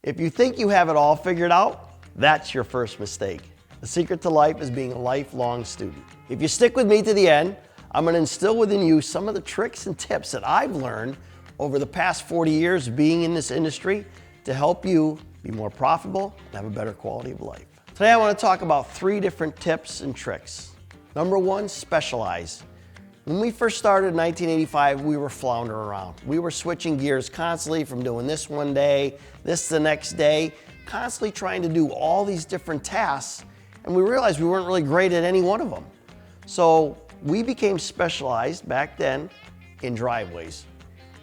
If you think you have it all figured out, that's your first mistake. The secret to life is being a lifelong student. If you stick with me to the end, I'm going to instill within you some of the tricks and tips that I've learned over the past 40 years being in this industry to help you be more profitable and have a better quality of life. Today I want to talk about 3 different tips and tricks. Number 1, specialize. When we first started in 1985, we were floundering around. We were switching gears constantly from doing this one day, this the next day, constantly trying to do all these different tasks, and we realized we weren't really great at any one of them. So we became specialized back then in driveways.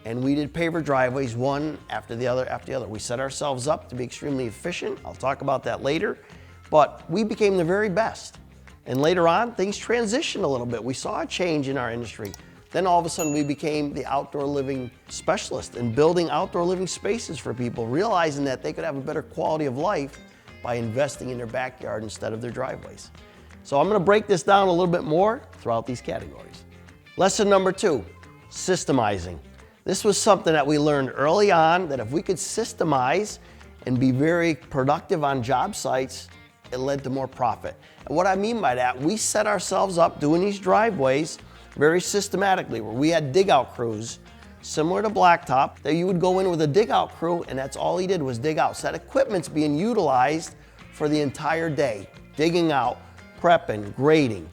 And we did paver driveways one after the other after the other. We set ourselves up to be extremely efficient. I'll talk about that later. But we became the very best. And later on, things transitioned a little bit. We saw a change in our industry. Then all of a sudden, we became the outdoor living specialist and building outdoor living spaces for people, realizing that they could have a better quality of life by investing in their backyard instead of their driveways. So I'm going to break this down a little bit more throughout these categories. Lesson number 2, systemizing. This was something that we learned early on, that if we could systemize and be very productive on job sites, it led to more profit. And what I mean by that, we set ourselves up doing these driveways very systematically, where we had dig out crews similar to blacktop, that you would go in with a dig out crew and that's all he did was dig out. So that equipment's being utilized for the entire day, digging out, prepping, grading.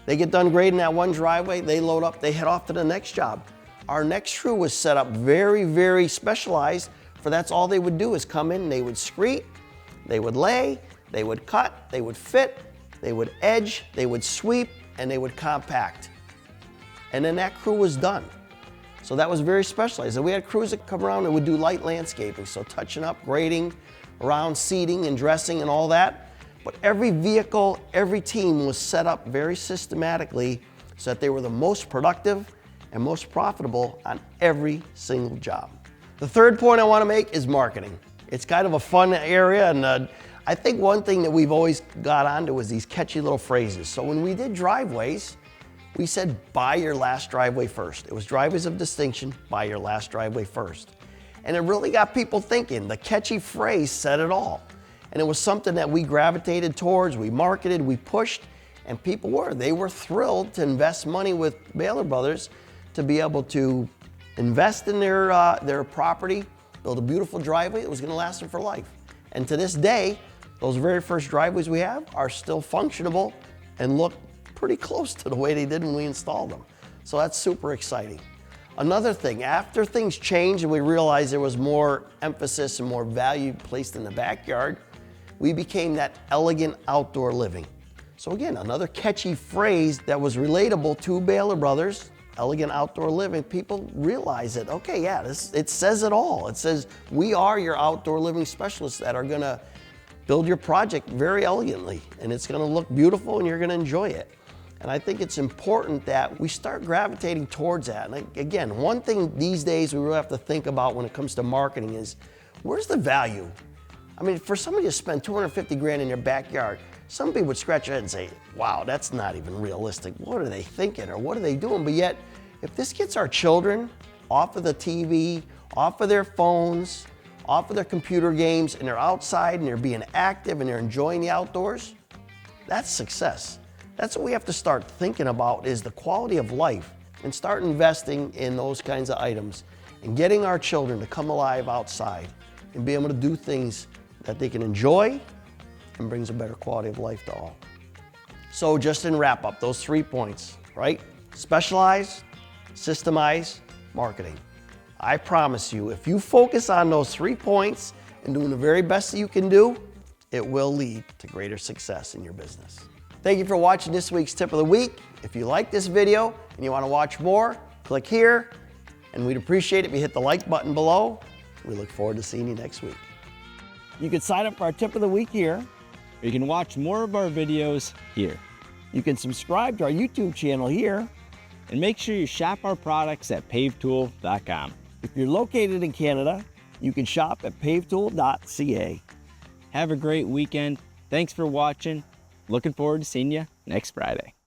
They get done grading that one driveway, they load up, they head off to the next job. Our next crew was set up very, very specialized, for that's all they would do is come in, they would screed, they would lay, they would cut, they would fit, they would edge, they would sweep, and they would compact. And then that crew was done. So that was very specialized. And we had crews that come around and would do light landscaping, so touching up, grading, around seating and dressing and all that. But every vehicle, every team was set up very systematically so that they were the most productive and most profitable on every single job. The third point I want to make is marketing. It's kind of a fun area, and I think one thing that we've always got onto was these catchy little phrases. So when we did driveways, we said, buy your last driveway first. It was driveways of distinction, buy your last driveway first. And it really got people thinking. The catchy phrase said it all. And it was something that we gravitated towards, we marketed, we pushed, and people were thrilled to invest money with Bahler Brothers to be able to invest in their property, build a beautiful driveway that was going to last them for life. And to this day, those very first driveways we have are still functionable and look pretty close to the way they did when we installed them. So that's super exciting. Another thing, after things changed and we realized there was more emphasis and more value placed in the backyard, we became that elegant outdoor living. So again, another catchy phrase that was relatable to Bahler Brothers, elegant outdoor living. People realize that, okay, yeah, it says it all. It says we are your outdoor living specialists that are gonna build your project very elegantly, and it's gonna look beautiful and you're gonna enjoy it. And I think it's important that we start gravitating towards that. And again, one thing these days we really have to think about when it comes to marketing is, where's the value? I mean, for somebody to spend 250 grand in their backyard, some people would scratch their head and say, wow, that's not even realistic. What are they thinking, or what are they doing? But yet, if this gets our children off of the TV, off of their phones, off of their computer games, and they're outside and they're being active and they're enjoying the outdoors, that's success. That's what we have to start thinking about, is the quality of life, and start investing in those kinds of items and getting our children to come alive outside and be able to do things that they can enjoy and brings a better quality of life to all. So just in wrap up, those 3 points, right? Specialize, systemize, marketing. I promise you, if you focus on those 3 points and doing the very best that you can do, it will lead to greater success in your business. Thank you for watching this week's Tip of the Week. If you like this video and you want to watch more, click here, and we'd appreciate it if you hit the like button below. We look forward to seeing you next week. You can sign up for our Tip of the Week here. Or you can watch more of our videos here. You can subscribe to our YouTube channel here. And make sure you shop our products at pavetool.com. If you're located in Canada, you can shop at pavetool.ca. Have a great weekend. Thanks for watching. Looking forward to seeing you next Friday.